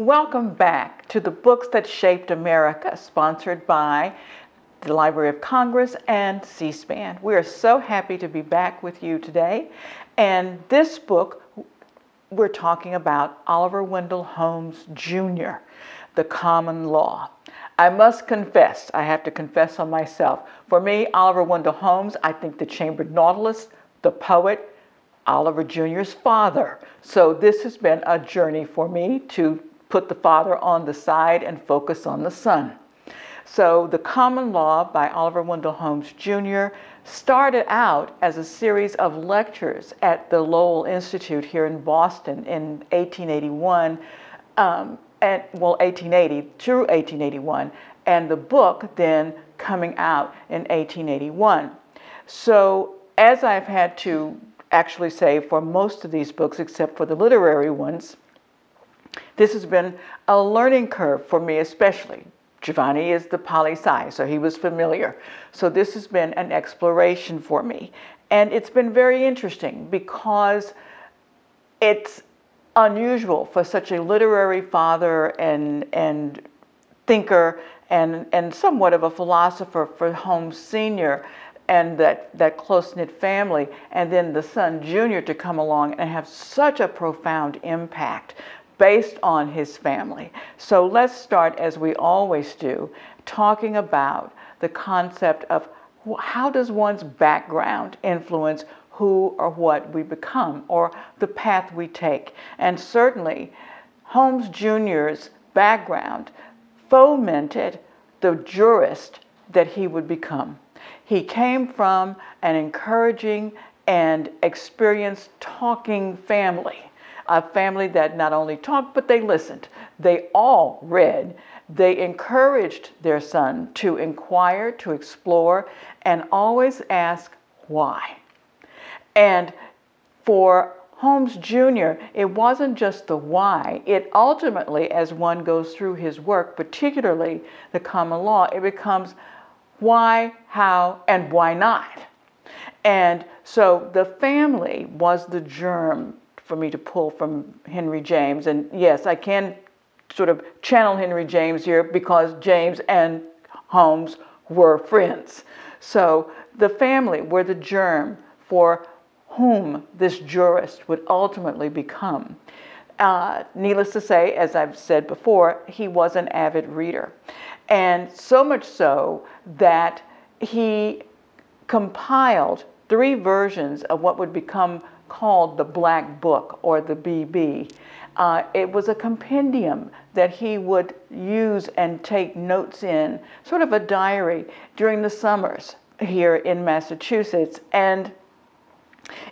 Welcome back to the Books That Shaped America, sponsored by the Library of Congress and C-SPAN. We are so happy to be back with you today. And this book, we're talking about Oliver Wendell Holmes Jr., The Common Law. I must confess, I have to confess on myself. For me, Oliver Wendell Holmes, I think the Chambered Nautilus, the poet, Oliver Jr.'s father. So this has been a journey for me to put the father on the side and focus on the son. So The Common Law by Oliver Wendell Holmes Jr. started out as a series of lectures at the Lowell Institute here in Boston in 1881, 1880 through 1881, and the book then coming out in 1881. So as I've had to actually say for most of these books, except for the literary ones, this has been a learning curve for me especially. Giovanni is the poli-sci, so he was familiar. So this has been an exploration for me. And it's been very interesting because it's unusual for such a literary father and thinker and somewhat of a philosopher for Holmes Sr. and that close-knit family, and then the son Junior to come along and have such a profound impact based on his family. So let's start, as we always do, talking about the concept of how does one's background influence who or what we become, or the path we take. And certainly, Holmes Jr.'s background fomented the jurist that he would become. He came from an encouraging and experienced talking family. A family that not only talked, but they listened. They all read. They encouraged their son to inquire, to explore, and always ask why. And for Holmes Jr., it wasn't just the why. It ultimately, as one goes through his work, particularly The Common Law, it becomes why, how, and why not. And so the family was the germ for me to pull from Henry James. And yes, I can sort of channel Henry James here because James and Holmes were friends. So the family were the germ for whom this jurist would ultimately become. Needless to say, as I've said before, he was an avid reader. And so much so that he compiled 3 versions of what would become called the Black Book, or the BB. It was a compendium that he would use and take notes in, sort of a diary, during the summers here in Massachusetts. And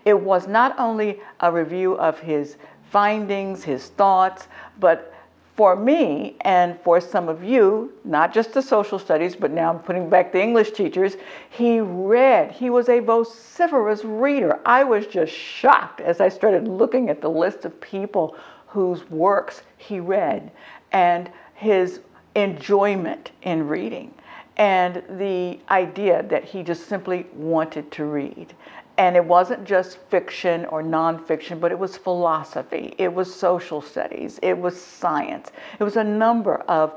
it was not only a review of his findings, his thoughts, but for me and for some of you, not just the social studies, but now I'm putting back the English teachers, he read. He was a vociferous reader. I was just shocked as I started looking at the list of people whose works he read and his enjoyment in reading and the idea that he just simply wanted to read. And it wasn't just fiction or nonfiction, but it was philosophy, it was social studies, it was science. It was a number of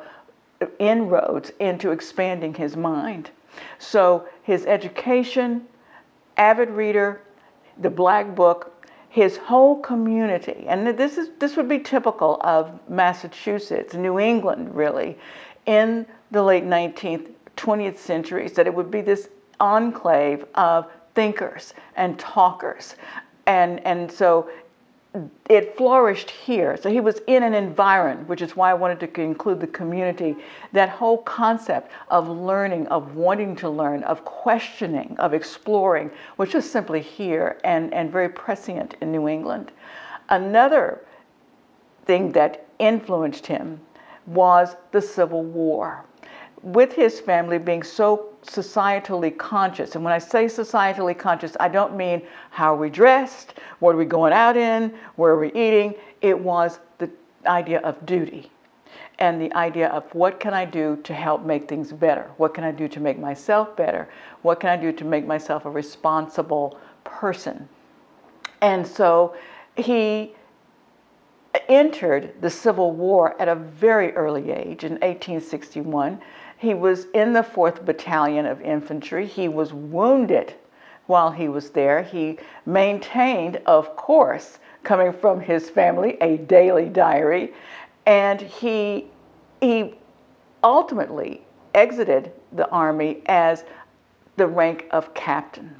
inroads into expanding his mind. So his education, avid reader, the Black Book, his whole community, and this would be typical of Massachusetts, New England really, in the late 19th, 20th centuries, that it would be this enclave of thinkers and talkers, and so it flourished here. So he was in an environment, which is why I wanted to include the community, that whole concept of learning, of wanting to learn, of questioning, of exploring, which is simply here and very prescient in New England. Another thing that influenced him was the Civil War. With his family being so societally conscious, and when I say societally conscious, I don't mean how are we dressed, what are we going out in, where are we eating. It was the idea of duty and the idea of what can I do to help make things better? What can I do to make myself better? What can I do to make myself a responsible person? And so he entered the Civil War at a very early age in 1861. He was in the 4th Battalion of Infantry. He was wounded while he was there. He maintained, of course, coming from his family, a daily diary, and he ultimately exited the Army as the rank of captain.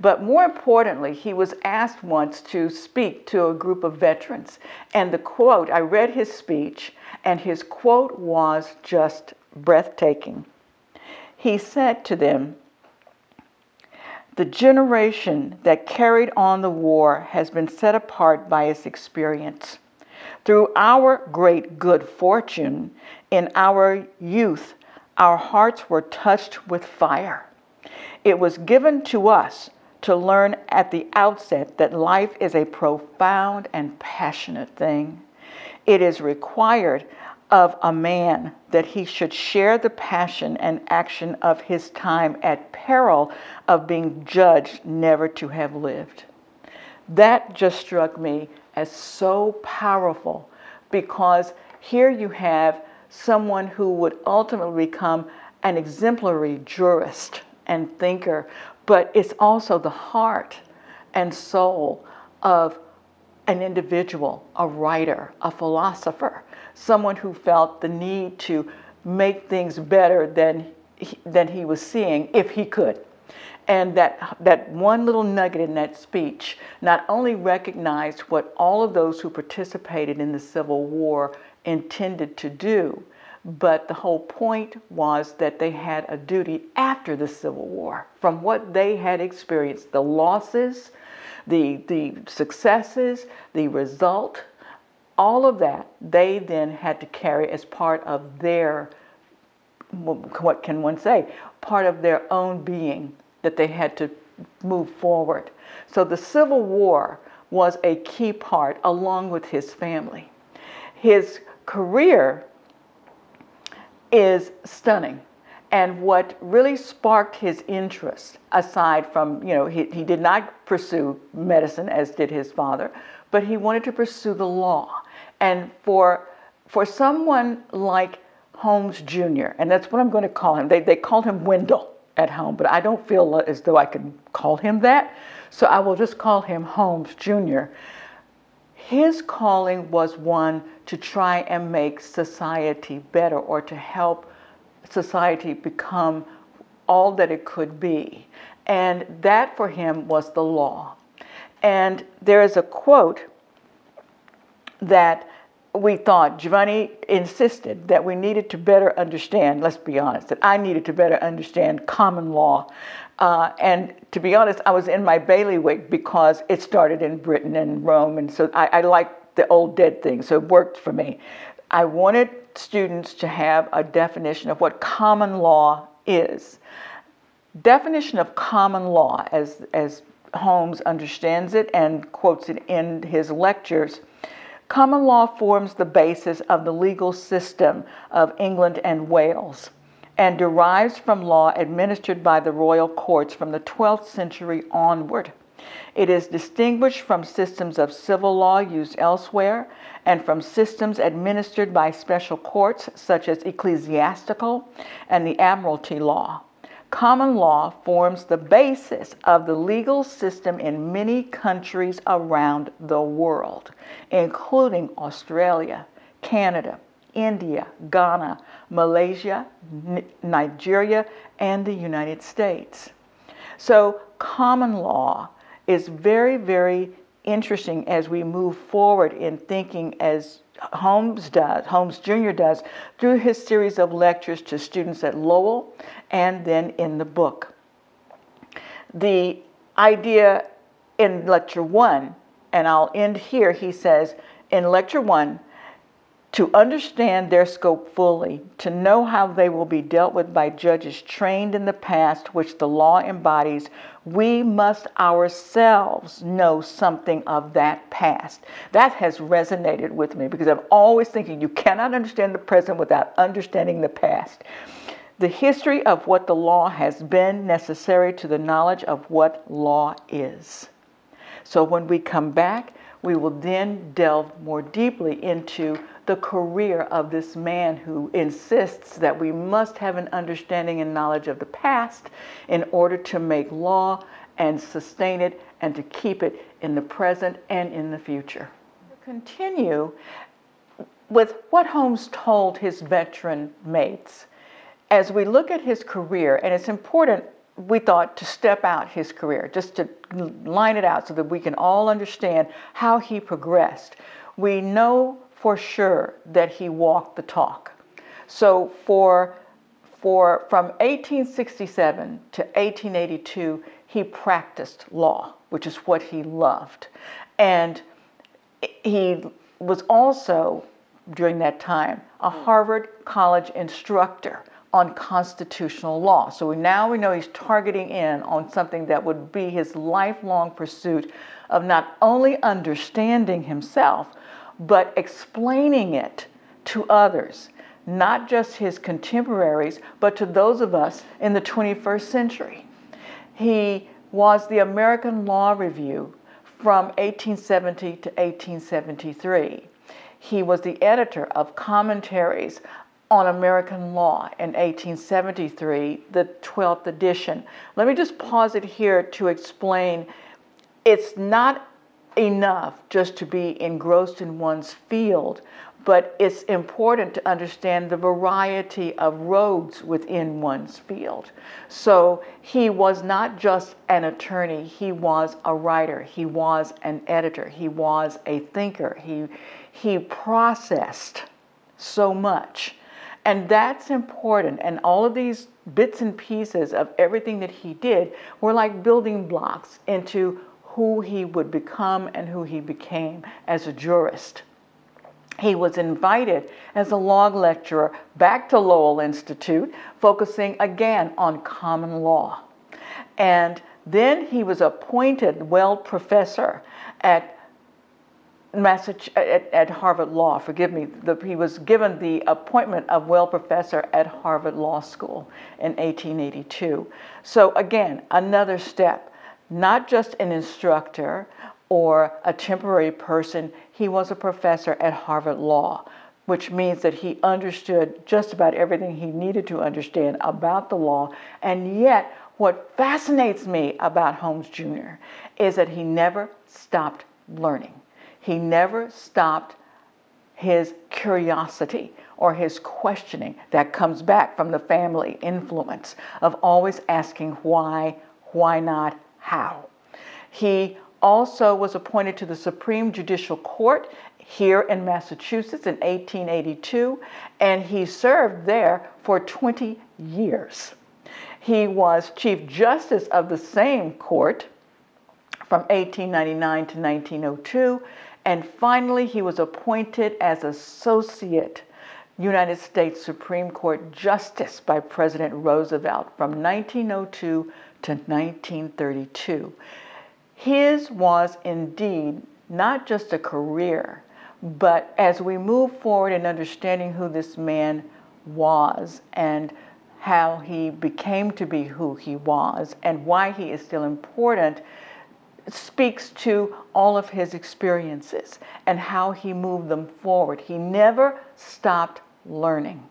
But more importantly, he was asked once to speak to a group of veterans. And the quote, I read his speech, and his quote was just breathtaking. He said to them, "The generation that carried on the war has been set apart by its experience. Through our great good fortune, in our youth, our hearts were touched with fire. It was given to us to learn at the outset that life is a profound and passionate thing. It is required of a man that he should share the passion and action of his time at peril of being judged never to have lived." That just struck me as so powerful, because here you have someone who would ultimately become an exemplary jurist and thinker, but it's also the heart and soul of an individual, a writer, a philosopher, someone who felt the need to make things better than he was seeing if he could. And that one little nugget in that speech not only recognized what all of those who participated in the Civil War intended to do, but the whole point was that they had a duty after the Civil War, from what they had experienced, the losses, the successes, the result, all of that they then had to carry as part of their, what can one say, part of their own being, that they had to move forward. So the Civil War was a key part, along with his family. His career is stunning. And what really sparked his interest, aside from, he did not pursue medicine as did his father, but he wanted to pursue the law. And for someone like Holmes Jr., and that's what I'm going to call him, they called him Wendell at home, but I don't feel as though I can call him that, so I will just call him Holmes Jr. His calling was one to try and make society better, or to help society become all that it could be. And that for him was the law. And there is a quote that we thought Giovanni insisted that we needed to better understand, let's be honest, that I needed to better understand common law. And to be honest, I was in my bailiwick because it started in Britain and Rome, and so I liked the old dead thing, so it worked for me. I wanted students to have a definition of what common law is. Definition of common law, as Holmes understands it and quotes it in his lectures: common law forms the basis of the legal system of England and Wales, and derives from law administered by the royal courts from the 12th century onward. It is distinguished from systems of civil law used elsewhere, and from systems administered by special courts such as ecclesiastical and the admiralty law. Common law forms the basis of the legal system in many countries around the world, including Australia, Canada, India, Ghana, Malaysia, Nigeria, and the United States. So common law is very, very interesting as we move forward in thinking, as Holmes Jr. does, through his series of lectures to students at Lowell and then in the book. The idea in lecture 1, and I'll end here, he says, in lecture 1, to understand their scope fully, to know how they will be dealt with by judges trained in the past which the law embodies, we must ourselves know something of that past. That has resonated with me, because I'm always thinking you cannot understand the present without understanding the past. The history of what the law has been necessary to the knowledge of what law is. So when we come back, we will then delve more deeply into the career of this man who insists that we must have an understanding and knowledge of the past in order to make law and sustain it and to keep it in the present and in the future. To continue with what Holmes told his veteran mates, as we look at his career, and it's important, we thought, to step out his career, just to line it out so that we can all understand how he progressed. We know for sure that he walked the talk. So from 1867 to 1882, he practiced law, which is what he loved. And he was also, during that time, a Harvard College instructor on constitutional law. So now we know he's targeting in on something that would be his lifelong pursuit of not only understanding himself, but explaining it to others, not just his contemporaries, but to those of us in the 21st century. He was the American Law Review from 1870 to 1873. He was the editor of commentaries on American law in 1873, the 12th edition. Let me just pause it here to explain it's not enough just to be engrossed in one's field, but it's important to understand the variety of roads within one's field. So he was not just an attorney, he was a writer, he was an editor, he was a thinker, he processed so much. And that's important. And all of these bits and pieces of everything that he did were like building blocks into who he would become and who he became as a jurist. He was invited as a law lecturer back to Lowell Institute, focusing again on common law. And then he was appointed Weld Professor at Harvard Law, forgive me. He was given the appointment of Weld Professor at Harvard Law School in 1882. So again, another step, not just an instructor or a temporary person, he was a professor at Harvard Law, which means that he understood just about everything he needed to understand about the law. And yet, what fascinates me about Holmes Jr. is that he never stopped learning. He never stopped his curiosity or his questioning that comes back from the family influence of always asking why not, how. He also was appointed to the Supreme Judicial Court here in Massachusetts in 1882, and he served there for 20 years. He was Chief Justice of the same court from 1899 to 1902, and finally he was appointed as Associate United States Supreme Court Justice by President Roosevelt from 1902 to 1932. His was indeed not just a career, but as we move forward in understanding who this man was and how he became to be who he was and why he is still important, speaks to all of his experiences and how he moved them forward. He never stopped learning.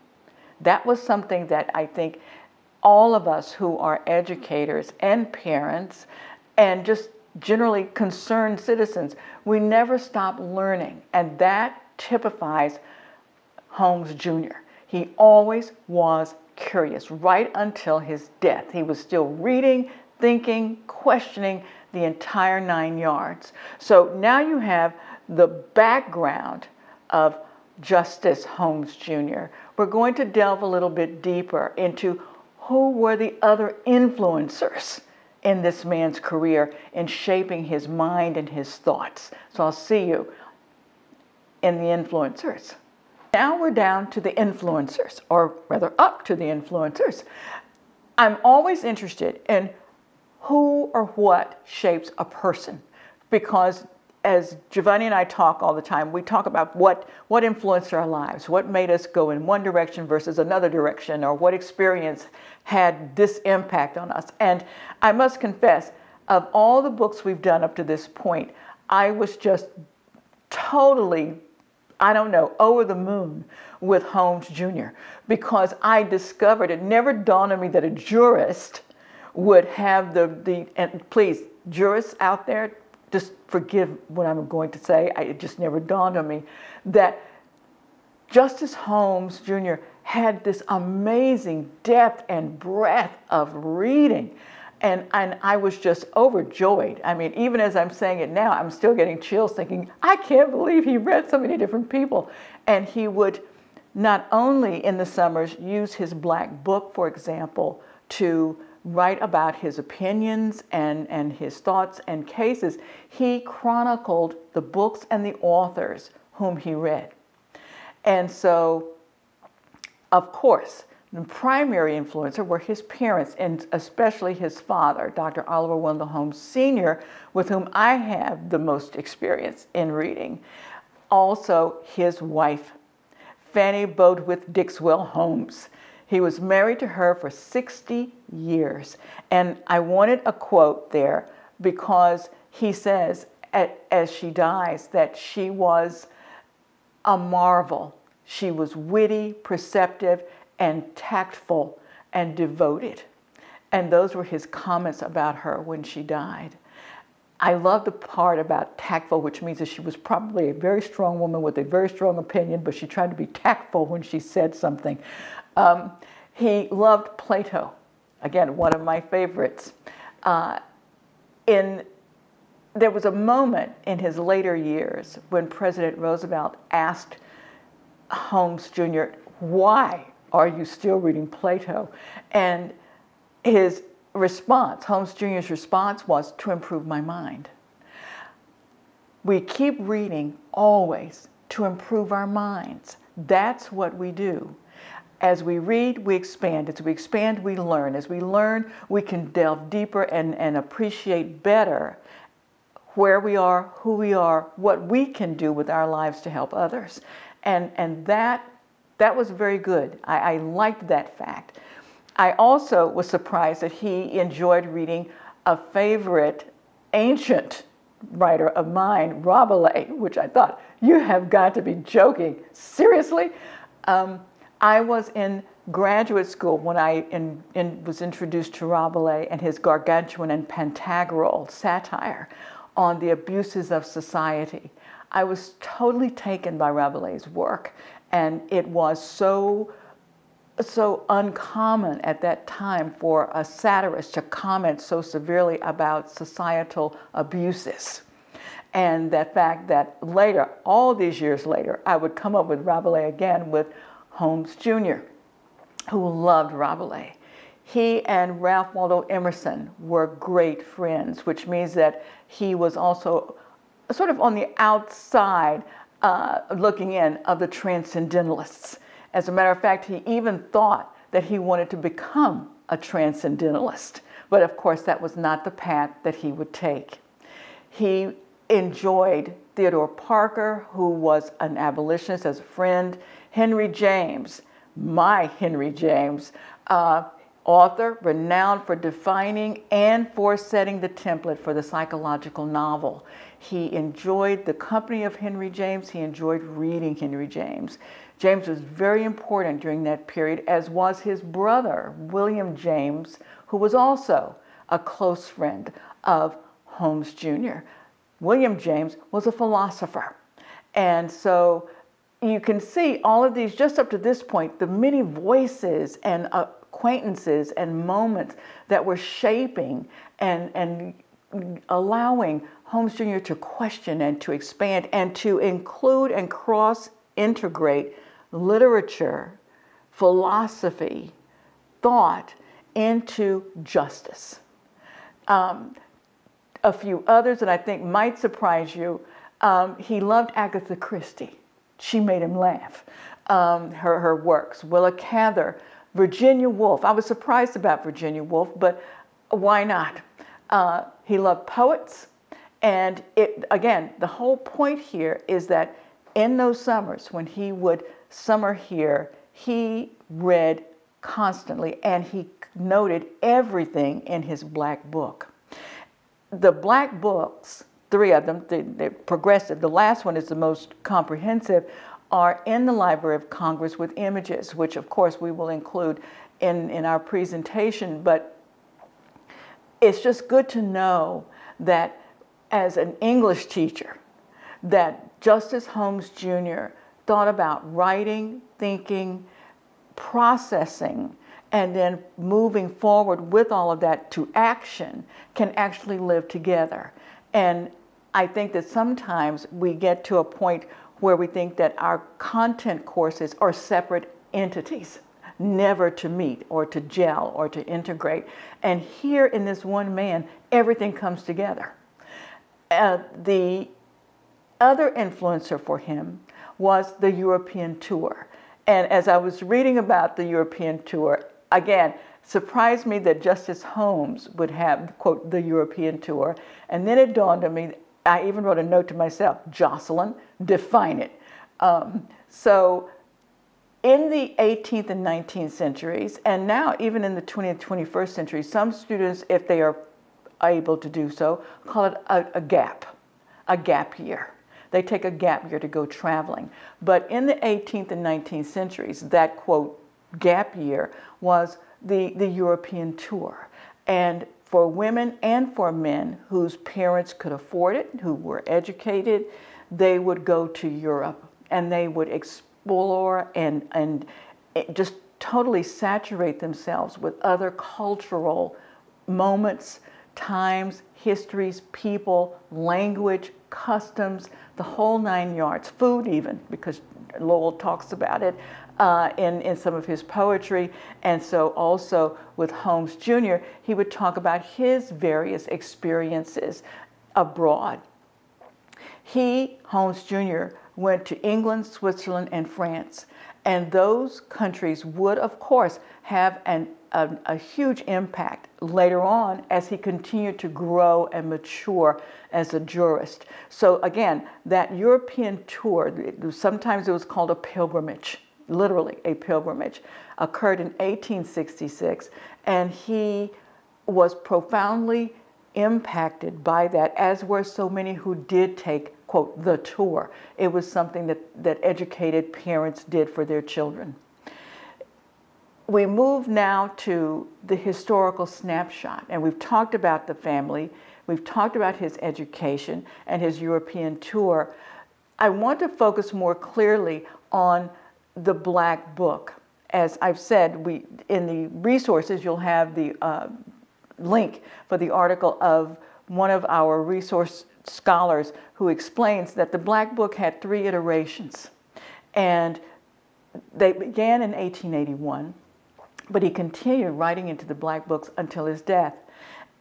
That was something that I think all of us who are educators and parents and just generally concerned citizens, we never stop learning. And that typifies Holmes Jr. He always was curious right until his death. He was still reading, thinking, questioning, the entire 9 yards. So now you have the background of Justice Holmes Jr. We're going to delve a little bit deeper into who were the other influencers in this man's career in shaping his mind and his thoughts. So I'll see you in the influencers. Now we're down to the influencers, or rather up to the influencers. I'm always interested in who or what shapes a person, because as Giovanni and I talk all the time, we talk about what influenced our lives, what made us go in one direction versus another direction, or what experience had this impact on us. And I must confess, of all the books we've done up to this point, I was just totally, I don't know, over the moon with Holmes Jr. because I discovered, it never dawned on me that a jurist would have and please, jurists out there, just forgive what I'm going to say, it just never dawned on me, that Justice Holmes Jr. had this amazing depth and breadth of reading. And I was just overjoyed. I mean, even as I'm saying it now, I'm still getting chills thinking, I can't believe he read so many different people. And he would not only in the summers use his black book, for example, to write about his opinions and his thoughts and cases, he chronicled the books and the authors whom he read. And so, of course, the primary influencer were his parents, and especially his father, Dr. Oliver Wendell Holmes Sr., with whom I have the most experience in reading. Also, his wife, Fanny Bodewith Dixwell Holmes. He was married to her for 60 years. And I wanted a quote there because he says, as she dies, that she was a marvel. She was witty, perceptive, and tactful and devoted. And those were his comments about her when she died. I love the part about tactful, which means that she was probably a very strong woman with a very strong opinion, but she tried to be tactful when she said something. He loved Plato. Again, one of my favorites. There was a moment in his later years when President Roosevelt asked Holmes Jr., why are you still reading Plato? And his response, Holmes Jr.'s response was, to improve my mind. We keep reading always to improve our minds. That's what we do. As we read, we expand. As we expand, we learn. As we learn, we can delve deeper and appreciate better where we are, who we are, what we can do with our lives to help others. And that was very good. I liked that fact. I also was surprised that he enjoyed reading a favorite ancient writer of mine, Rabelais, which I thought, you have got to be joking. Seriously? I was in graduate school when I was introduced to Rabelais and his gargantuan and pantagruel satire on the abuses of society. I was totally taken by Rabelais' work, and it was so uncommon at that time for a satirist to comment so severely about societal abuses. And that fact that later, all these years later, I would come up with Rabelais again with Holmes Jr., who loved Rabelais. He and Ralph Waldo Emerson were great friends, which means that he was also sort of on the outside looking in of the transcendentalists. As a matter of fact, he even thought that he wanted to become a transcendentalist. But of course, that was not the path that he would take. He enjoyed Theodore Parker, who was an abolitionist, as a friend. Henry James, my Henry James, author renowned for defining and for setting the template for the psychological novel. He enjoyed the company of Henry James. He enjoyed reading Henry James. James was very important during that period, as was his brother, William James, who was also a close friend of Holmes Jr. William James was a philosopher. And so you can see all of these, just up to this point, the many voices and acquaintances and moments that were shaping and allowing Holmes Jr. to question and to expand and to include and cross-integrate literature, philosophy, thought into justice. A few others that I think might surprise you. He loved Agatha Christie. She made him laugh. Her works, Willa Cather, Virginia Woolf. I was surprised about Virginia Woolf, but why not? He loved poets. And again, the whole point here is that in those summers when he would summer here, he read constantly and he noted everything in his black book. The black books three of them, they're progressive. The last one is the most comprehensive, are in the Library of Congress with images, which of course we will include in our presentation. But it's just good to know that as an English teacher, that Justice Holmes Jr. thought about writing, thinking, processing, and then moving forward with all of that to action can actually live together. And I think that sometimes we get to a point where we think that our content courses are separate entities, never to meet or to gel or to integrate. And here in this one man, everything comes together. The other influencer for him was the European tour. And as I was reading about the European tour, again, surprised me that Justice Holmes would have, quote, the European tour. And then it dawned on me, I even wrote a note to myself, Jocelyn, define it. So in the 18th and 19th centuries, and now even in the 20th, 21st century, some students, if they are able to do so, call it a gap year. They take a gap year to go traveling. But in the 18th and 19th centuries, that, quote, gap year was the European tour. And for women and for men whose parents could afford it, who were educated, they would go to Europe and they would explore and just totally saturate themselves with other cultural moments, times, histories, people, language, customs, the whole nine yards, food even, because Lowell talks about it in some of his poetry. And so also with Holmes Jr., he would talk about his various experiences abroad. He, Holmes Jr., went to England, Switzerland, and France. And those countries would, of course, have a huge impact later on as he continued to grow and mature as a jurist. So again, that European tour, sometimes it was called a pilgrimage, literally a pilgrimage, occurred in 1866, and he was profoundly impacted by that, as were so many who did take, quote, the tour. It was something that educated parents did for their children. We move now to the historical snapshot, and we've talked about the family, we've talked about his education and his European tour. I want to focus more clearly on the Black Book. As I've said, in the resources you'll have the link for the article of one of our resource scholars who explains that the Black Book had 3 iterations, and they began in 1881. But he continued writing into the Black Books until his death.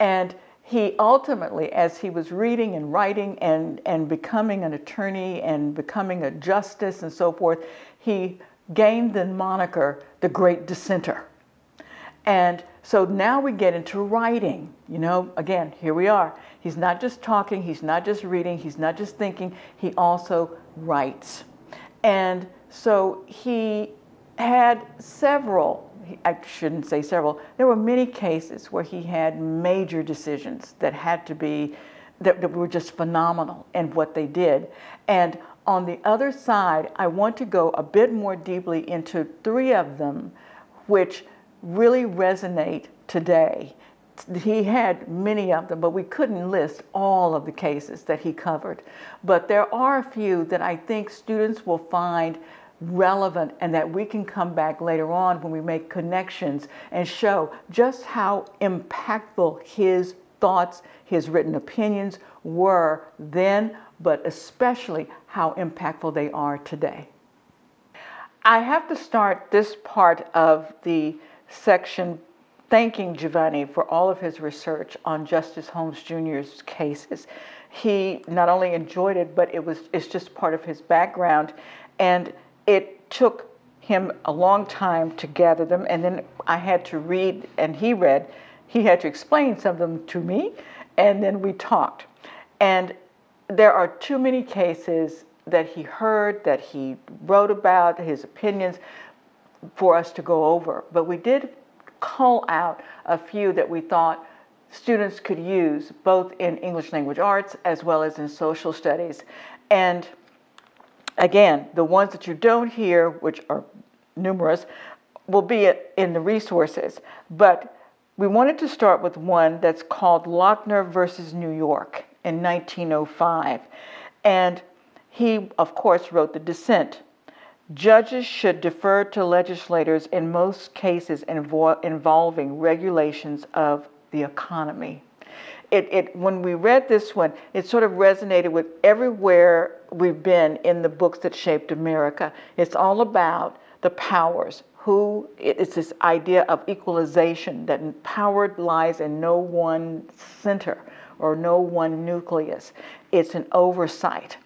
And he ultimately, as he was reading and writing and becoming an attorney and becoming a justice and so forth, he gained the moniker, the Great Dissenter. And so now we get into writing. You know, again, here we are. He's not just talking, he's not just reading, he's not just thinking, he also writes. And so he had several, I shouldn't say several, there were many cases where he had major decisions that had to be, that were just phenomenal in what they did. And on the other side, I want to go a bit more deeply into 3 of them, which really resonate today. He had many of them, but we couldn't list all of the cases that he covered. But there are a few that I think students will find relevant and that we can come back later on when we make connections and show just how impactful his thoughts, his written opinions were then, but especially how impactful they are today. I have to start this part of the section thanking Giovanni for all of his research on Justice Holmes Jr.'s cases. He not only enjoyed it, but it's just part of his background, and it took him a long time to gather them, and then I had to read, and he had to explain some of them to me, and then we talked. And there are too many cases that he heard, that he wrote about, his opinions, for us to go over. But we did cull out a few that we thought students could use both in English language arts as well as in social studies. And again, the ones that you don't hear, which are numerous, will be in the resources. But we wanted to start with one that's called Lochner versus New York in 1905. And he, of course, wrote the dissent. Judges should defer to legislators in most cases involving regulations of the economy. When we read this one, it sort of resonated with everywhere we've been in the books that shaped America. It's all about the powers. It's this idea of equalization, that power lies in no one center or no one nucleus. It's an oversight.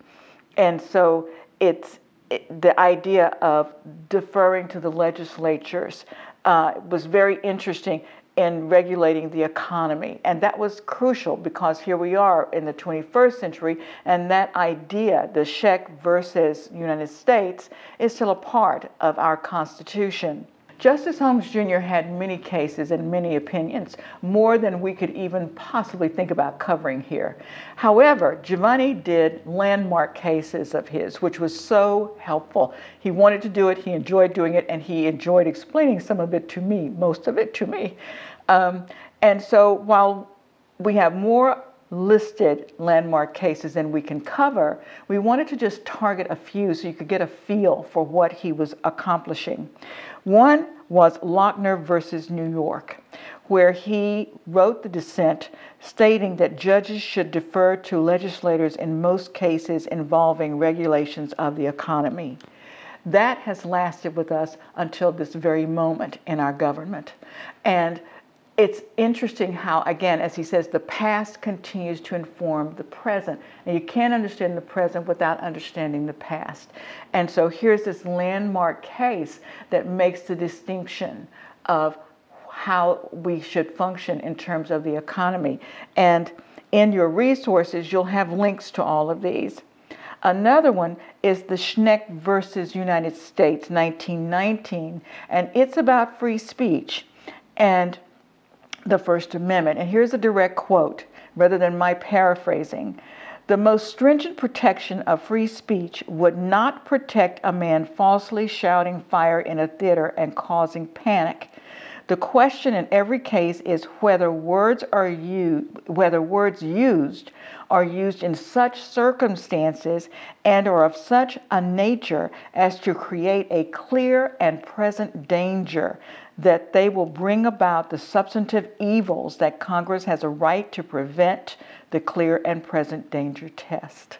And so the idea of deferring to the legislatures was very interesting in regulating the economy. And that was crucial because here we are in the 21st century, and that idea, the Czech versus United States, is still a part of our Constitution. Justice Holmes Jr. had many cases and many opinions, more than we could even possibly think about covering here. However, Giovanni did landmark cases of his, which was so helpful. He wanted to do it, he enjoyed doing it, and he enjoyed explaining some of it to me, most of it to me. And so while we have more listed landmark cases than we can cover, we wanted to just target a few so you could get a feel for what he was accomplishing. One was Lochner versus New York, where he wrote the dissent stating that judges should defer to legislators in most cases involving regulations of the economy. That has lasted with us until this very moment in our government. And it's interesting how, again, as he says, the past continues to inform the present. And you can't understand the present without understanding the past. And so here's this landmark case that makes the distinction of how we should function in terms of the economy. And in your resources, you'll have links to all of these. Another one is the Schneck versus United States, 1919. And it's about free speech and the First Amendment. And here's a direct quote, rather than my paraphrasing. The most stringent protection of free speech would not protect a man falsely shouting fire in a theater and causing panic. The question in every case is whether words used are used in such circumstances and are of such a nature as to create a clear and present danger that they will bring about the substantive evils that Congress has a right to prevent, the clear and present danger test.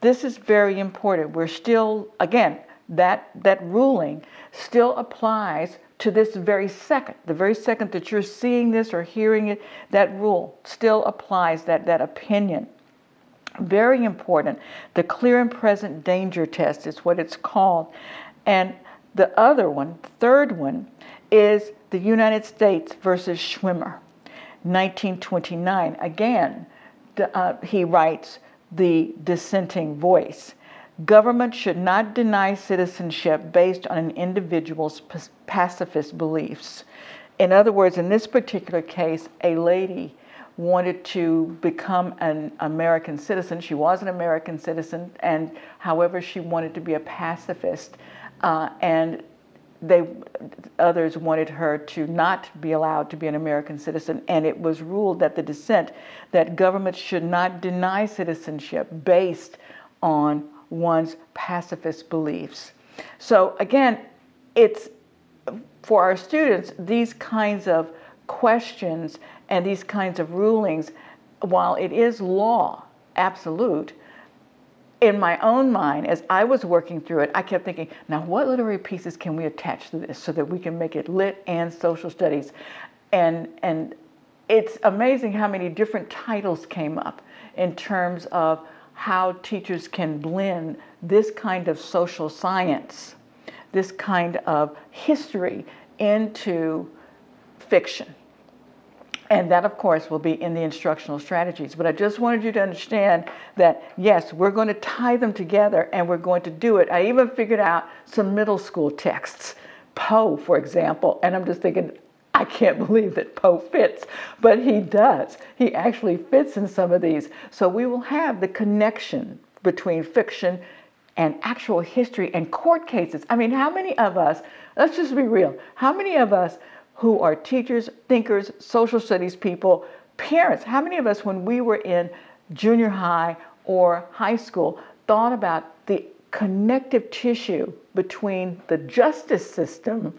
This is very important. We're still, again, that ruling still applies to this very second. The very second that you're seeing this or hearing it, that rule still applies, that opinion. Very important. The clear and present danger test is what it's called. And the other one, the third one, is the United States versus Schwimmer, 1929. Again, he writes the dissenting voice. Government should not deny citizenship based on an individual's pacifist beliefs. In other words, in this particular case, a lady wanted to become an American citizen. She was an American citizen, and however, she wanted to be a pacifist, and others wanted her to not be allowed to be an American citizen, and it was ruled that the dissent that government should not deny citizenship based on one's pacifist beliefs. So again, it's for our students, these kinds of questions and these kinds of rulings, while it is law, absolute, in my own mind, as I was working through it, I kept thinking, now what literary pieces can we attach to this so that we can make it lit and social studies? And it's amazing how many different titles came up in terms of how teachers can blend this kind of social science, this kind of history into fiction. And that, of course, will be in the instructional strategies. But I just wanted you to understand that, yes, we're going to tie them together and we're going to do it. I even figured out some middle school texts, Poe, for example. And I'm just thinking, I can't believe that Poe fits, but he does. He actually fits in some of these. So we will have the connection between fiction and actual history and court cases. I mean, how many of us, let's just be real, how many of us who are teachers, thinkers, social studies people, parents, how many of us when we were in junior high or high school thought about the connective tissue between the justice system,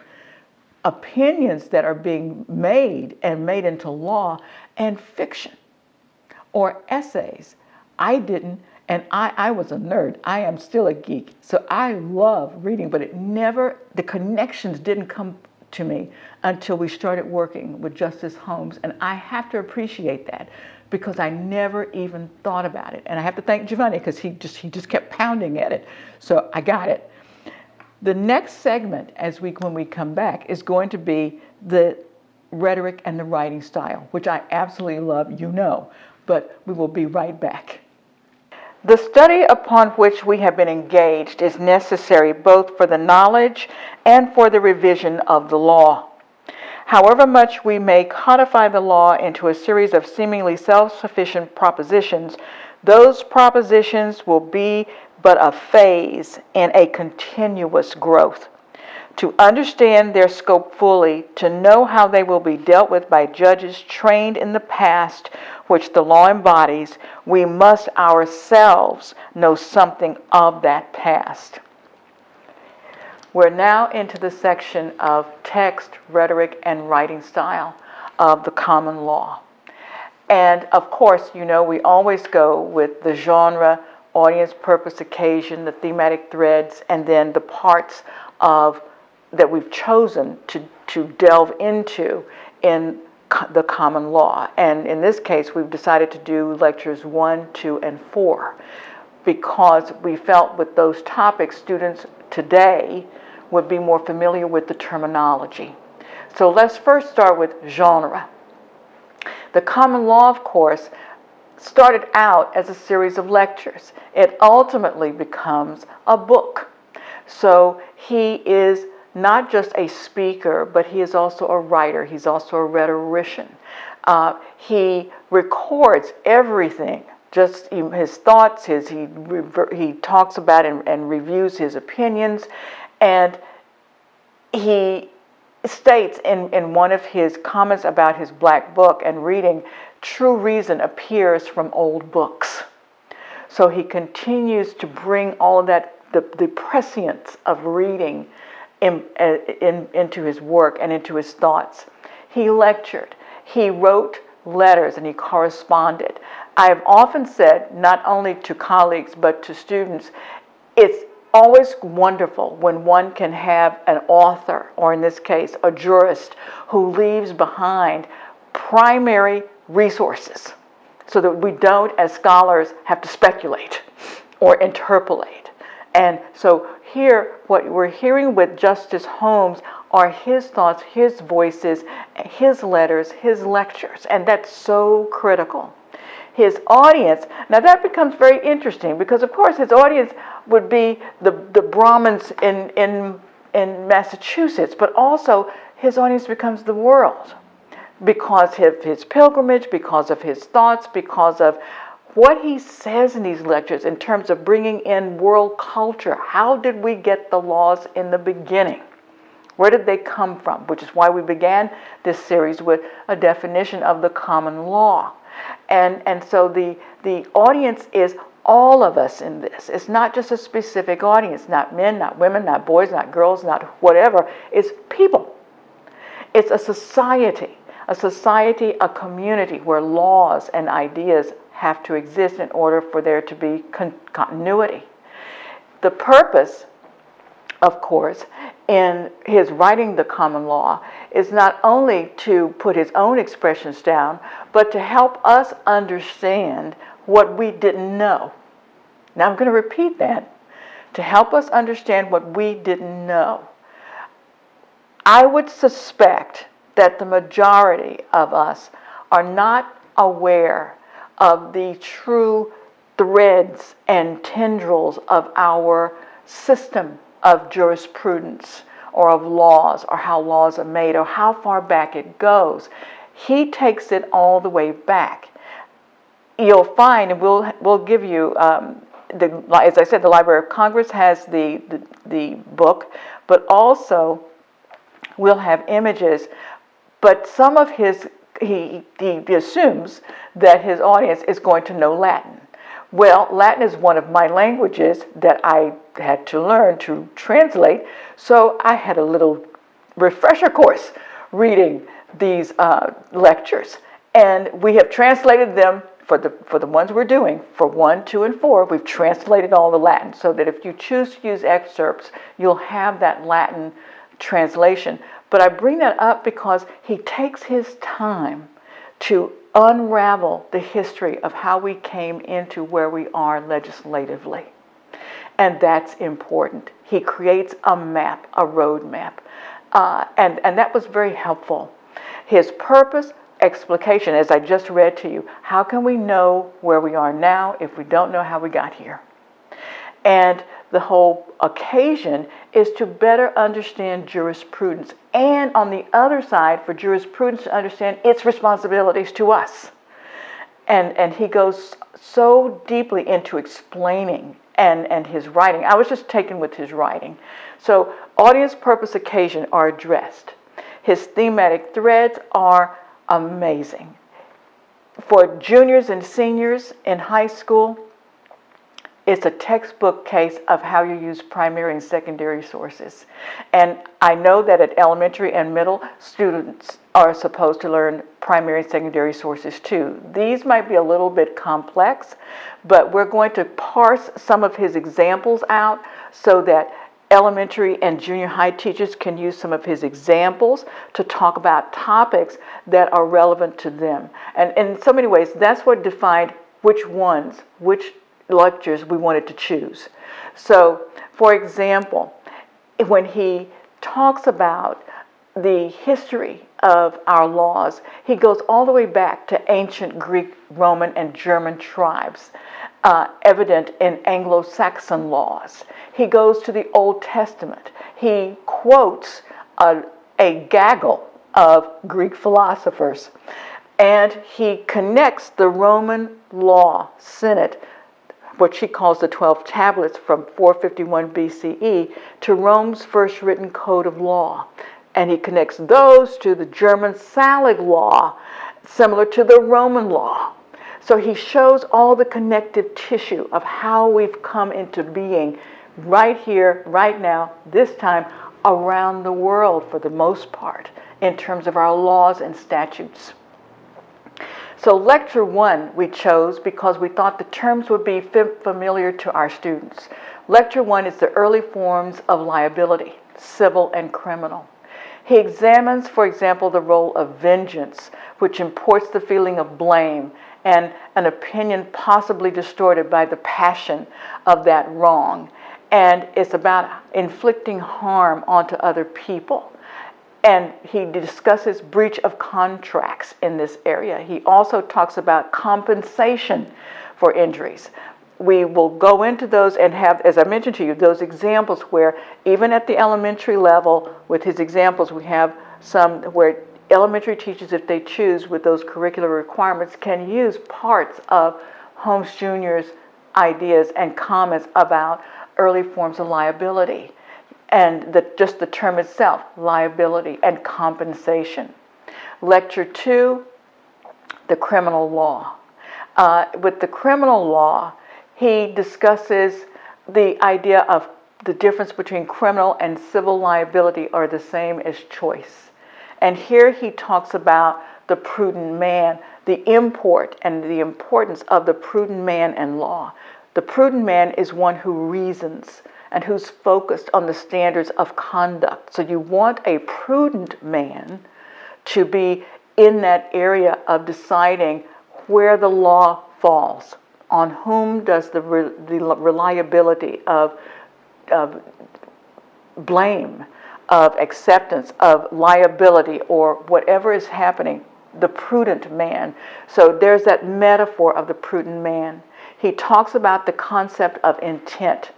opinions that are being made and made into law, and fiction or essays? I didn't, and I was a nerd. I am still a geek. So I love reading, but the connections didn't come to me until we started working with Justice Holmes. And I have to appreciate that because I never even thought about it. And I have to thank Giovanni because he just kept pounding at it. So I got it. The next segment, when we come back, is going to be the rhetoric and the writing style, which I absolutely love, but we will be right back. The study upon which we have been engaged is necessary both for the knowledge and for the revision of the law. However much we may codify the law into a series of seemingly self-sufficient propositions, those propositions will be but a phase in a continuous growth. To understand their scope fully, to know how they will be dealt with by judges trained in the past, which the law embodies, we must ourselves know something of that past. We're now into the section of text, rhetoric, and writing style of the common law. And of course, we always go with the genre, audience, purpose, occasion, the thematic threads, and then the parts that we've chosen to delve into in the common law. And in this case, we've decided to do lectures 1, 2, and 4 because we felt with those topics, students today would be more familiar with the terminology. So let's first start with genre. The common law, of course, started out as a series of lectures. It ultimately becomes a book. So he is not just a speaker, but he is also a writer. He's also a rhetorician. He records everything, just his thoughts. He talks about and reviews his opinions, and he states in one of his comments about his black book and reading, true reason appears from old books. So he continues to bring all of that, the prescience of reading into his work and into his thoughts. He lectured, he wrote letters, and he corresponded. I have often said, not only to colleagues but to students, it's always wonderful when one can have an author, or in this case, a jurist, who leaves behind primary resources so that we don't, as scholars, have to speculate or interpolate. And so here, what we're hearing with Justice Holmes are his thoughts, his voices, his letters, his lectures, and that's so critical. His audience, now that becomes very interesting because, of course, his audience would be the Brahmins in Massachusetts, but also his audience becomes the world because of his pilgrimage, because of his thoughts, because of what he says in these lectures in terms of bringing in world culture. How did we get the laws in the beginning? Where did they come from? Which is why we began this series with a definition of the common law. And so the audience is all of us in this. It's not just a specific audience, not men, not women, not boys, not girls, not whatever. It's people. It's a society, a community where laws and ideas have to exist in order for there to be continuity. The purpose, of course, in his writing the common law is not only to put his own expressions down, but to help us understand what we didn't know. Now I'm going to repeat that. To help us understand what we didn't know. I would suspect that the majority of us are not aware of the true threads and tendrils of our system of jurisprudence or of laws or how laws are made or how far back it goes. He takes it all the way back. You'll find, and we'll give you, as I said, the Library of Congress has the book, but also we'll have images. But some of his, he assumes that his audience is going to know Latin. Well, Latin is one of my languages that I had to learn to translate, so I had a little refresher course reading these lectures. And we have translated them for the ones we're doing, for 1, 2, and 4, we've translated all the Latin so that if you choose to use excerpts, you'll have that Latin translation. But I bring that up because he takes his time to unravel the history of how we came into where we are legislatively. And that's important. He creates a map, a road map. And that was very helpful. His purpose, explication, as I just read to you, how can we know where we are now if we don't know how we got here? And the whole occasion is to better understand jurisprudence. And on the other side, for jurisprudence to understand its responsibilities to us. And he goes so deeply into explaining and his writing. I was just taken with his writing. So audience, purpose, occasion are addressed. His thematic threads are amazing. For juniors and seniors in high school, it's a textbook case of how you use primary and secondary sources. And I know that at elementary and middle, students are supposed to learn primary and secondary sources too. These might be a little bit complex, but we're going to parse some of his examples out so that elementary and junior high teachers can use some of his examples to talk about topics that are relevant to them. And in so many ways, that's what defined which lectures we wanted to choose. So, for example, when he talks about the history of our laws, he goes all the way back to ancient Greek, Roman, and German tribes, evident in Anglo-Saxon laws. He goes to the Old Testament. He quotes a gaggle of Greek philosophers, and he connects the Roman law, Senate, what she calls the 12 tablets from 451 BCE, to Rome's first written code of law. And he connects those to the German Salic law, similar to the Roman law. So he shows all the connective tissue of how we've come into being right here, right now, this time, around the world for the most part, in terms of our laws and statutes. So lecture 1 we chose because we thought the terms would be familiar to our students. Lecture 1 is the early forms of liability, civil and criminal. He examines, for example, the role of vengeance, which imports the feeling of blame and an opinion possibly distorted by the passion of that wrong. And it's about inflicting harm onto other people. And he discusses breach of contracts in this area. He also talks about compensation for injuries. We will go into those and have, as I mentioned to you, those examples where even at the elementary level, with his examples, we have some where elementary teachers, if they choose with those curricular requirements, can use parts of Holmes Jr.'s ideas and comments about early forms of liability. And just the term itself, liability and compensation. Lecture 2, the criminal law. With the criminal law, he discusses the idea of the difference between criminal and civil liability are the same as choice. And here he talks about the prudent man, the import and the importance of the prudent man and law. The prudent man is one who reasons and who's focused on the standards of conduct. So you want a prudent man to be in that area of deciding where the law falls, on whom does the reliability of blame, of acceptance, of liability, or whatever is happening, the prudent man. So there's that metaphor of the prudent man. He talks about the concept of intent.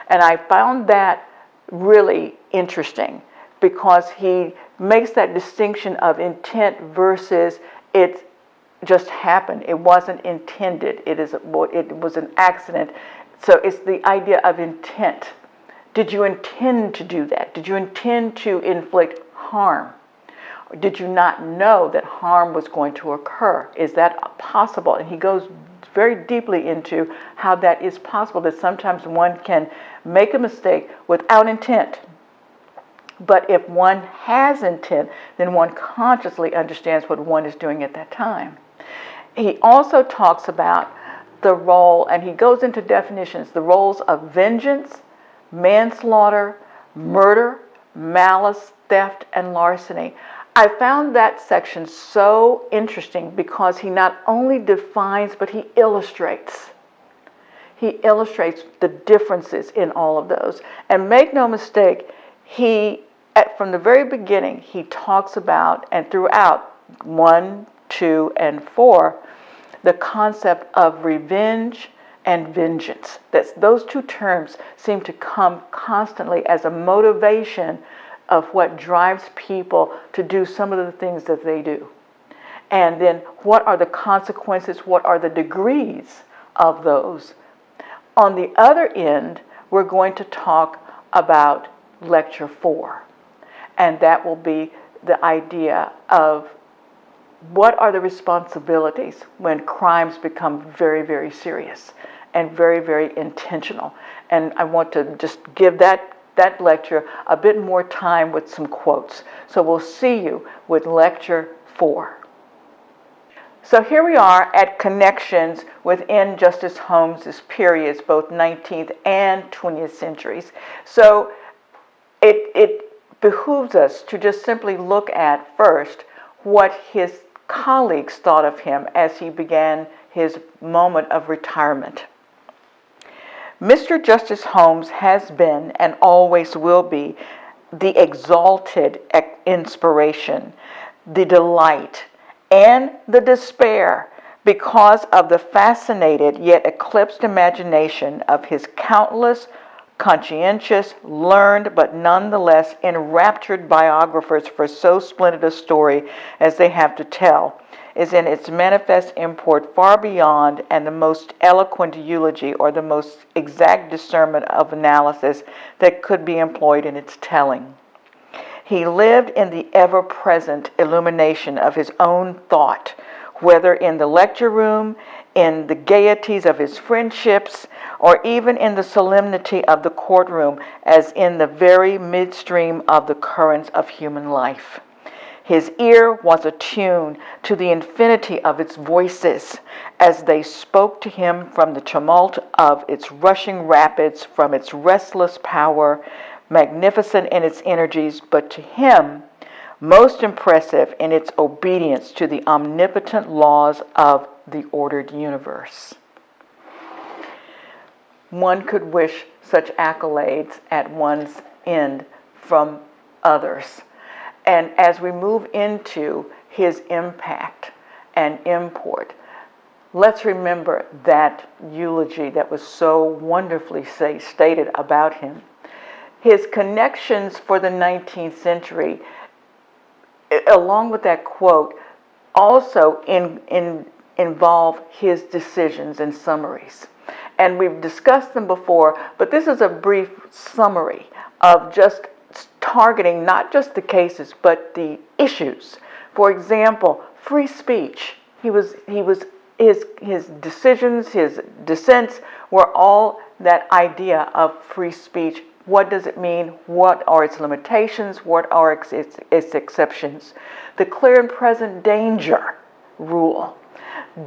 And I found that really interesting because he makes that distinction of intent versus it just happened. It wasn't intended. It was an accident. So it's the idea of intent. Did you intend to do that? Did you intend to inflict harm? Or did you not know that harm was going to occur? Is that possible? And he goes very deeply into how that is possible, that sometimes one can make a mistake without intent. But if one has intent, then one consciously understands what one is doing at that time. He also talks about the role, and he goes into definitions, the roles of vengeance, manslaughter, murder, malice, theft, and larceny. I found that section so interesting because he not only defines, but he illustrates. He illustrates the differences in all of those. And make no mistake, from the very beginning, he talks about, and throughout 1, 2, and 4, the concept of revenge and vengeance. Those two terms seem to come constantly as a motivation of what drives people to do some of the things that they do. And then what are the consequences? What are the degrees of those? On the other end, we're going to talk about Lecture 4. And that will be the idea of what are the responsibilities when crimes become very, very serious and very, very intentional. And I want to just give that lecture a bit more time with some quotes. So we'll see you with Lecture 4. So here we are at connections within Justice Holmes's periods, both 19th and 20th centuries. So it behooves us to just simply look at first what his colleagues thought of him as he began his moment of retirement. Mr. Justice Holmes has been and always will be the exalted inspiration, the delight, and the despair because of the fascinated yet eclipsed imagination of his countless, conscientious, learned, but nonetheless enraptured biographers for so splendid a story as they have to tell, is in its manifest import far beyond and the most eloquent eulogy or the most exact discernment of analysis that could be employed in its telling. He lived in the ever-present illumination of his own thought, whether in the lecture room, in the gaieties of his friendships, or even in the solemnity of the courtroom, as in the very midstream of the currents of human life. His ear was attuned to the infinity of its voices as they spoke to him from the tumult of its rushing rapids, from its restless power, magnificent in its energies, but to him, most impressive in its obedience to the omnipotent laws of the ordered universe. One could wish such accolades at one's end from others. And as we move into his impact and import, let's remember that eulogy that was so wonderfully stated about him. His connections for the 19th century, along with that quote, also involve his decisions and summaries. And we've discussed them before, but this is a brief summary of just targeting not just the cases, but the issues. For example, free speech. His decisions, his dissents were all that idea of free speech. What does it mean? What are its limitations? What are its exceptions? The clear and present danger rule,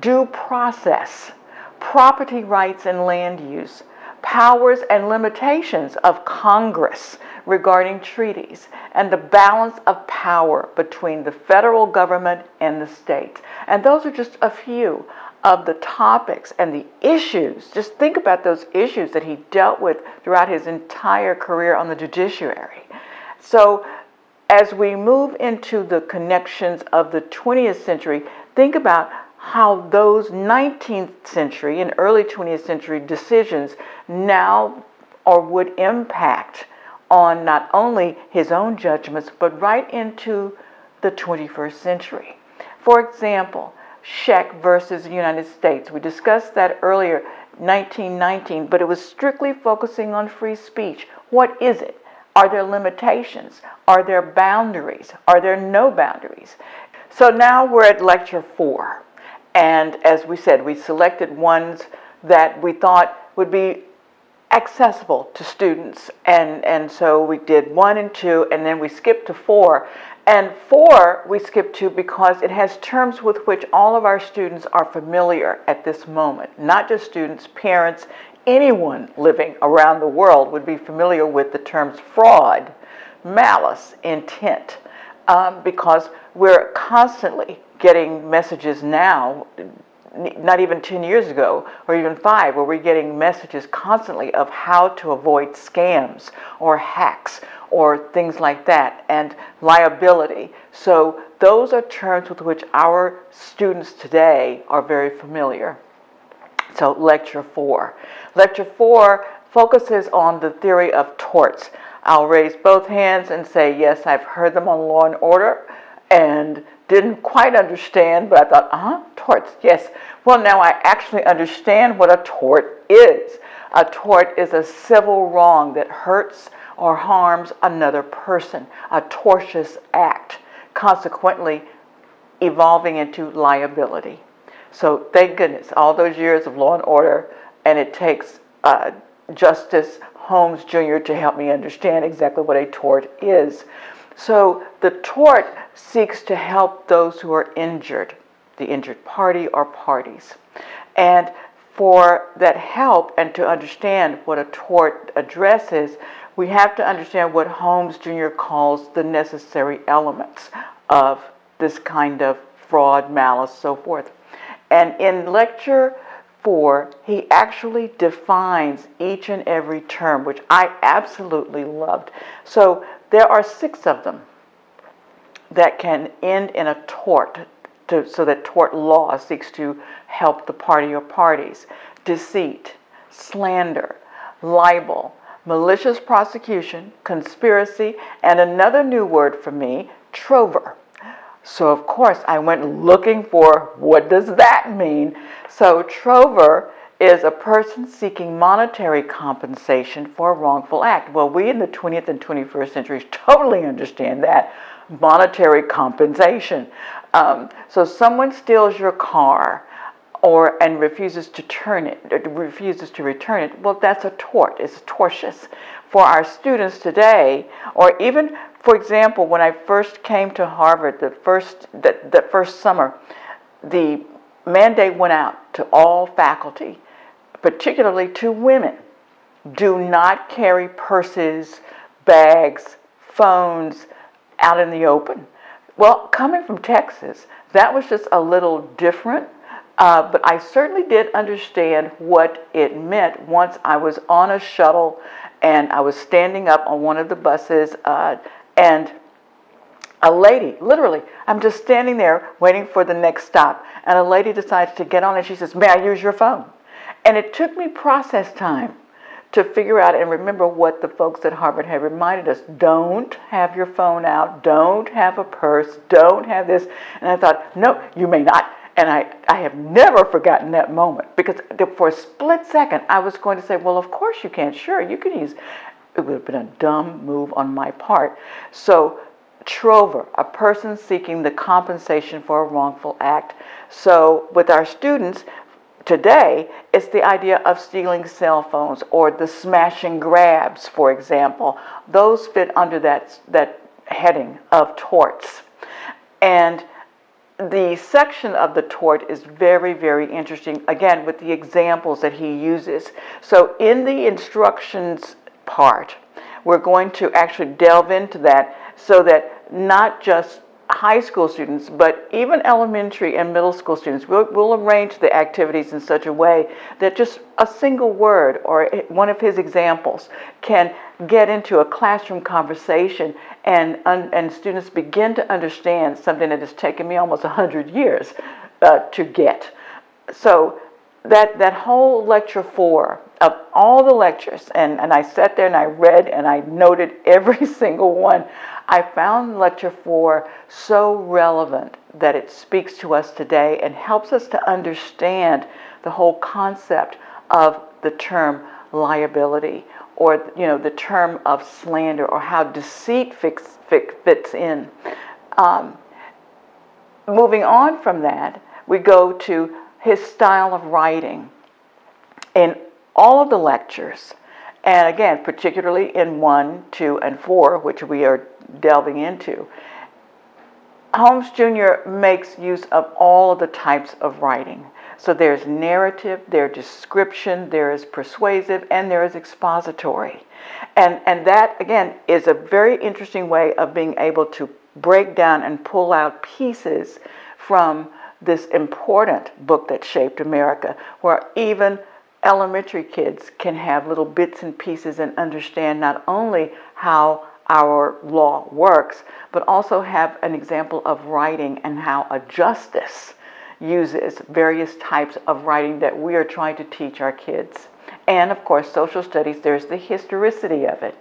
due process, property rights and land use, powers and limitations of Congress regarding treaties, and the balance of power between the federal government and the states. And those are just a few of the topics and the issues. Just think about those issues that he dealt with throughout his entire career on the judiciary. So as we move into the connections of the 20th century, think about how those 19th century and early 20th century decisions now or would impact on not only his own judgments, but right into the 21st century. For example, Czech versus the United States. We discussed that earlier, 1919, but it was strictly focusing on free speech. What is it? Are there limitations? Are there boundaries? Are there no boundaries? So now we're at lecture 4. And as we said, we selected ones that we thought would be accessible to students. And so we did 1 and 2, and then we skipped to 4. And 4 we skipped to because it has terms with which all of our students are familiar at this moment. Not just students, parents, anyone living around the world would be familiar with the terms fraud, malice, intent, because we're constantly getting messages now, not even 10 years ago or even 5, where we're getting messages constantly of how to avoid scams or hacks or things like that, and liability. So those are terms with which our students today are very familiar. So lecture 4. Lecture 4 focuses on the theory of torts. I'll raise both hands and say, yes, I've heard them on Law and Order, and didn't quite understand, but I thought, torts, yes. Well, now I actually understand what a tort is. A tort is a civil wrong that hurts or harms another person, a tortious act, consequently evolving into liability. So thank goodness, all those years of Law and Order, and it takes Justice Holmes Jr. to help me understand exactly what a tort is. So the tort seeks to help those who are injured, the injured party or parties. And for that help and to understand what a tort addresses, we have to understand what Holmes Jr. calls the necessary elements of this kind of fraud, malice, so forth. And in lecture 4, he actually defines each and every term, which I absolutely loved. So there are 6 of them that can end in a tort, so that tort law seeks to help the party or parties. Deceit, slander, libel, malicious prosecution, conspiracy, and another new word for me, trover. So of course I went looking for what does that mean. So trover is a person seeking monetary compensation for a wrongful act. Well, we in the 20th and 21st centuries totally understand that. Monetary compensation. So someone steals your car and refuses to return it, well, that's a tort. It's tortious. For our students today, or even, for example, when I first came to Harvard, the first summer, the mandate went out to all faculty, particularly to women. Do not carry purses, bags, phones out in the open. Well, coming from Texas, that was just a little different. But I certainly did understand what it meant once I was on a shuttle and I was standing up on one of the buses and a lady, literally, I'm just standing there waiting for the next stop, and a lady decides to get on and she says, "May I use your phone?" And it took me process time to figure out and remember what the folks at Harvard had reminded us. Don't have your phone out, don't have a purse, don't have this. And I thought, no, you may not. And I have never forgotten that moment, because for a split second I was going to say, well, of course you can. Sure, you can use. It would have been a dumb move on my part. So trover, a person seeking the compensation for a wrongful act. So with our students today, it's the idea of stealing cell phones or the smash and grabs, for example. Those fit under that heading of torts. And the section of the tort is very, very interesting, again, with the examples that he uses. So in the instructions part, we're going to actually delve into that so that not just high school students, but even elementary and middle school students, we'll arrange the activities in such a way that just a single word or one of his examples can get into a classroom conversation and students begin to understand something that has taken me almost 100 years to get. So that whole lecture 4 of all the lectures, and I sat there and I read and I noted every single one, I found lecture 4 so relevant that it speaks to us today and helps us to understand the whole concept of the term liability, or the term of slander, or how deceit fits in. Moving on from that, we go to his style of writing. In all of the lectures, and again, particularly in 1, 2, and 4, which we are delving into, Holmes Jr. makes use of all of the types of writing. So there's narrative, there's description, there is persuasive, and there is expository. And that, again, is a very interesting way of being able to break down and pull out pieces from this important book that shaped America, where even elementary kids can have little bits and pieces and understand not only how our law works, but also have an example of writing and how a justice uses various types of writing that we are trying to teach our kids. And of course, social studies, there's the historicity of it.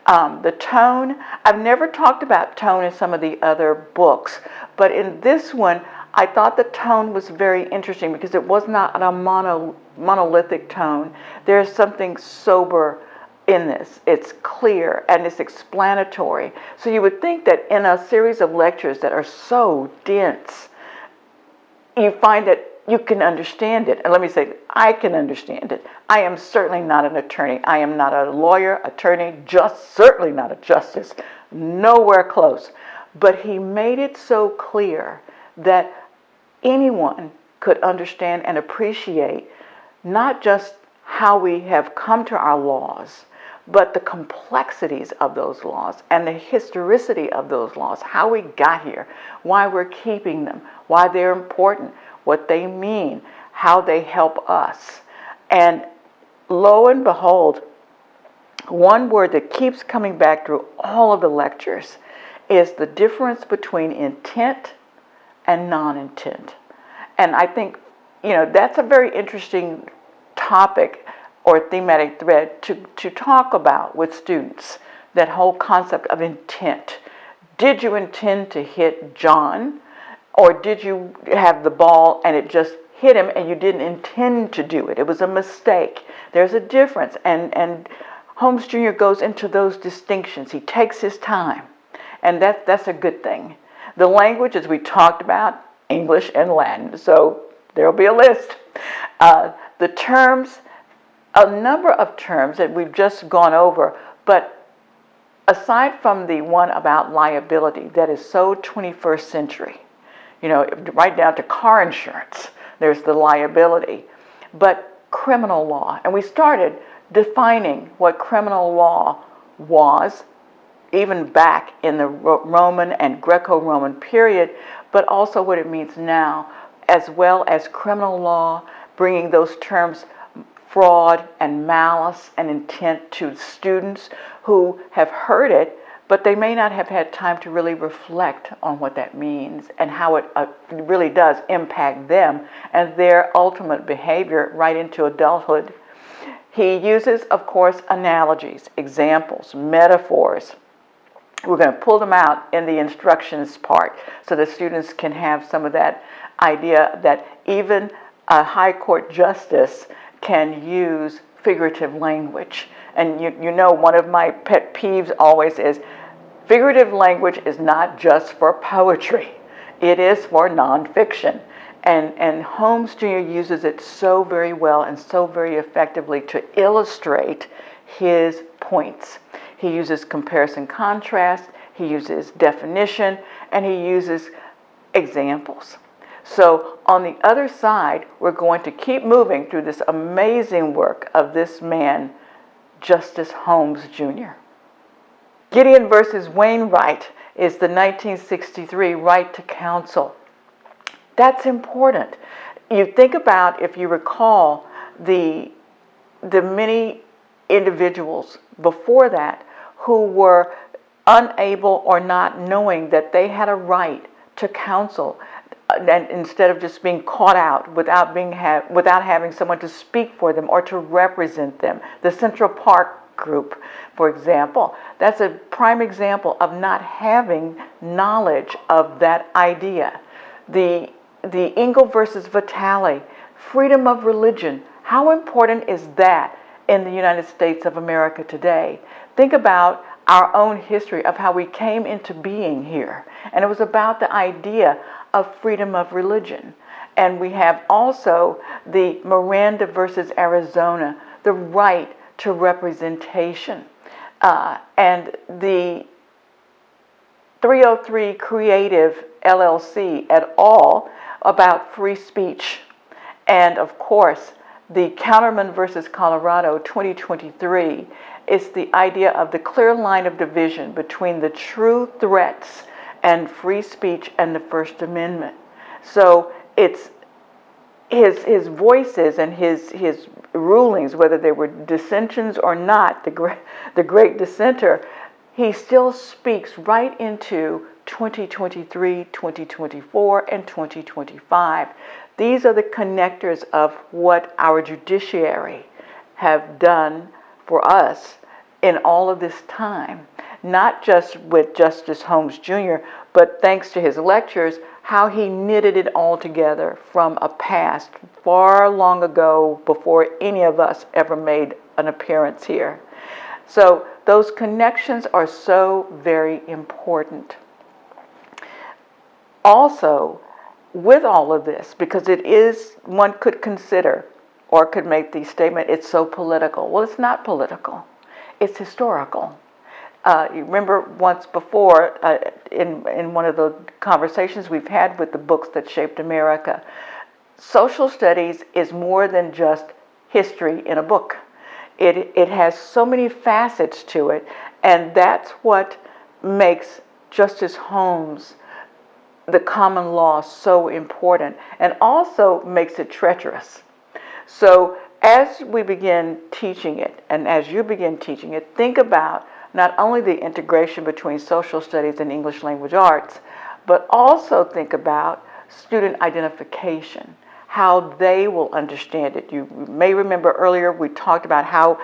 The tone, I've never talked about tone in some of the other books, but in this one, I thought the tone was very interesting because it was not a monolithic tone. There's something sober in this. It's clear and it's explanatory. So you would think that in a series of lectures that are so dense, you find that you can understand it. And let me say, I can understand it. I am certainly not an attorney. I am not a lawyer, attorney, certainly not a justice. Nowhere close. But he made it so clear that anyone could understand and appreciate not just how we have come to our laws, but the complexities of those laws and the historicity of those laws, how we got here, why we're keeping them, why they're important, what they mean, how they help us. And lo and behold, one word that keeps coming back through all of the lectures is the difference between intent and non-intent. And I think, that's a very interesting topic or thematic thread to talk about with students, that whole concept of intent. Did you intend to hit John, or did you have the ball and it just hit him and you didn't intend to do it? It was a mistake. There's a difference, and Holmes Jr. goes into those distinctions. He takes his time, and that's a good thing. The language, as we talked about, English and Latin, so there'll be a list. The terms, a number of terms that we've just gone over, but aside from the one about liability that is so 21st century, right down to car insurance, there's the liability, but criminal law. And we started defining what criminal law was, even back in the Roman and Greco-Roman period, but also what it means now, as well as criminal law, bringing those terms fraud and malice and intent to students who have heard it, but they may not have had time to really reflect on what that means and how it really does impact them and their ultimate behavior right into adulthood. He uses, of course, analogies, examples, metaphors. We're going to pull them out in the instructions part so the students can have some of that idea that even a high court justice can use figurative language. And one of my pet peeves always is figurative language is not just for poetry. It is for nonfiction. And Holmes Jr. uses it so very well and so very effectively to illustrate his points. He uses comparison contrast, he uses definition, and he uses examples. So on the other side, we're going to keep moving through this amazing work of this man, Justice Holmes Jr. Gideon versus Wainwright is the 1963 right to counsel. That's important. You think about, if you recall, the many individuals before that who were unable or not knowing that they had a right to counsel. and instead of just being caught out without without having someone to speak for them or to represent them. The Central Park group, for example, that's a prime example of not having knowledge of that idea. The Engel versus Vitale, freedom of religion. How important is that in the United States of America today? Think about our own history of how we came into being here. And it was about the idea of freedom of religion. And we have also the Miranda versus Arizona, the right to representation. And the 303 Creative LLC et al. About free speech. And of course, the Counterman versus Colorado 2023 is the idea of the clear line of division between the true threats and free speech and the First Amendment. So it's his voices and his rulings, whether they were dissensions or not, the great dissenter, he still speaks right into 2023, 2024, and 2025. These are the connectors of what our judiciary have done for us in all of this time. Not just with Justice Holmes Jr., but thanks to his lectures, how he knitted it all together from a past far long ago before any of us ever made an appearance here. So those connections are so very important. Also, with all of this, because it is, one could consider or could make the statement, it's so political. Well, it's not political. It's historical. You remember once before in one of the conversations we've had with the books that shaped America, social studies is more than just history in a book. It has so many facets to it, and that's what makes Justice Holmes, the common law, so important, and also makes it treacherous. So as we begin teaching it, and as you begin teaching it, think about not only the integration between social studies and English language arts, but also think about student identification, how they will understand it. You may remember earlier we talked about how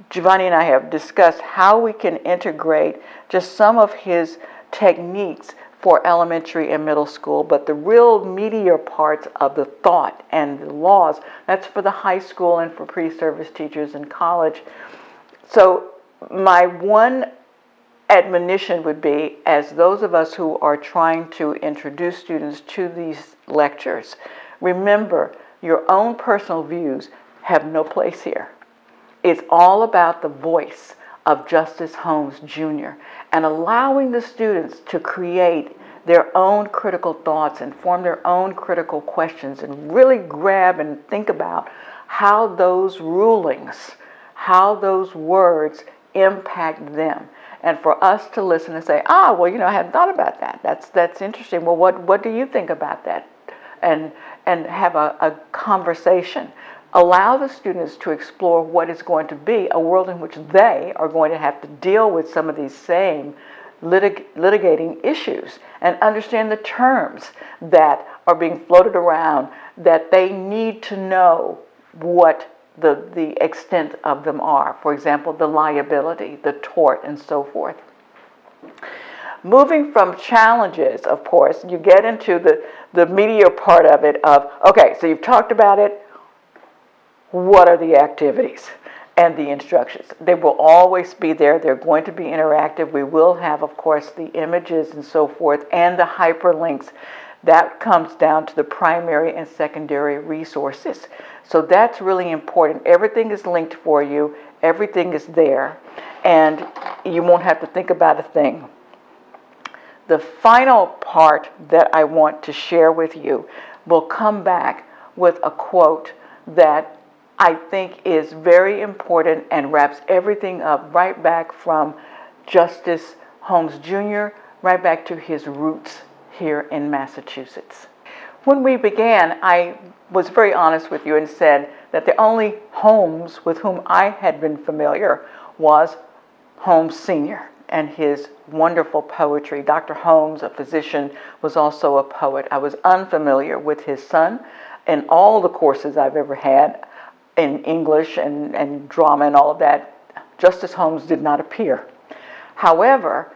Giovanni and I have discussed how we can integrate just some of his techniques for elementary and middle school, but the real meatier parts of the thought and the laws, that's for the high school and for pre-service teachers in college. So my one admonition would be, as those of us who are trying to introduce students to these lectures, remember your own personal views have no place here. It's all about the voice of Justice Holmes Jr. and allowing the students to create their own critical thoughts and form their own critical questions and really grab and think about how those rulings, how those words impact them. And for us to listen and say, well, I hadn't thought about that. That's interesting. Well, what do you think about that? And have a conversation. Allow the students to explore what is going to be a world in which they are going to have to deal with some of these same litigating issues and understand the terms that are being floated around, that they need to know what the extent of them are. For example, the liability, the tort, and so forth. Moving from challenges, of course, you get into the meatier part of it of, okay, so you've talked about it. What are the activities and the instructions? They will always be there. They're going to be interactive. We will have, of course, the images and so forth and the hyperlinks. That comes down to the primary and secondary resources. So that's really important. Everything is linked for you. Everything is there. And you won't have to think about a thing. The final part that I want to share with you will come back with a quote that I think is very important and wraps everything up right back from Justice Holmes Jr., right back to his roots here in Massachusetts. When we began, I was very honest with you and said that the only Holmes with whom I had been familiar was Holmes Sr. and his wonderful poetry. Dr. Holmes, a physician, was also a poet. I was unfamiliar with his son in all the courses I've ever had in English and drama and all of that. Justice Holmes did not appear. However,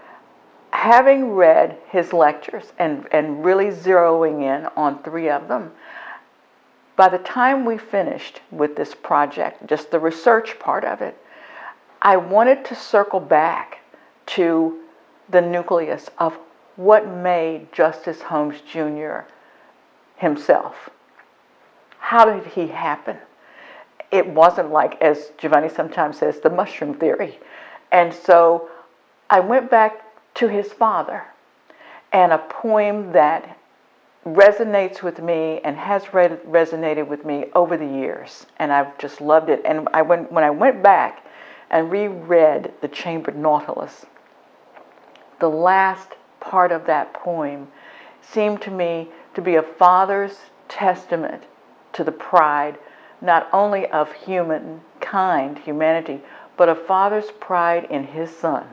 having read his lectures and really zeroing in on 3 of them, by the time we finished with this project, just the research part of it, I wanted to circle back to the nucleus of what made Justice Holmes Jr. himself. How did he happen? It wasn't like, as Giovanni sometimes says, the mushroom theory. And so I went back to his father, and a poem that resonates with me and has resonated with me over the years, and I've just loved it. And when I went back and reread The Chambered Nautilus, the last part of that poem seemed to me to be a father's testament to the pride not only of humanity, but a father's pride in his son.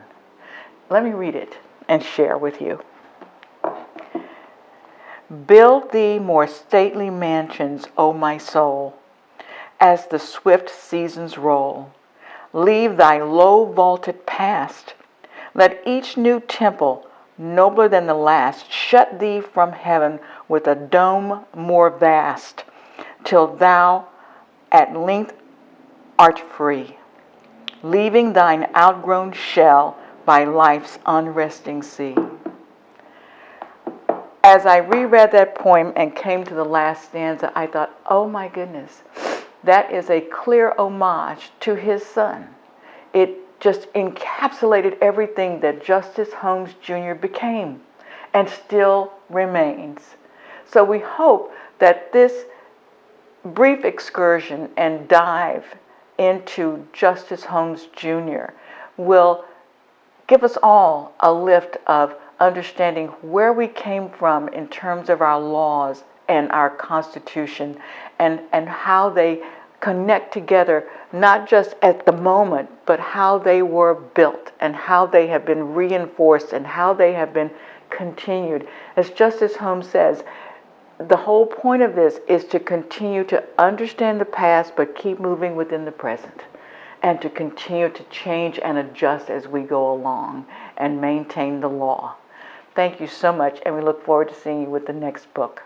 Let me read it and share with you. Build thee more stately mansions, O my soul, as the swift seasons roll. Leave thy low vaulted past. Let each new temple, nobler than the last, shut thee from heaven with a dome more vast, till thou at length art free, leaving thine outgrown shell by life's unresting sea. As I reread that poem and came to the last stanza, I thought, oh my goodness, that is a clear homage to his son. It just encapsulated everything that Justice Holmes Jr. became and still remains. So we hope that this brief excursion and dive into Justice Holmes Jr. will give us all a lift of understanding where we came from in terms of our laws and our Constitution, and how they connect together, not just at the moment, but how they were built and how they have been reinforced and how they have been continued. As Justice Holmes says, the whole point of this is to continue to understand the past but keep moving within the present, and to continue to change and adjust as we go along and maintain the law. Thank you so much, and we look forward to seeing you with the next book.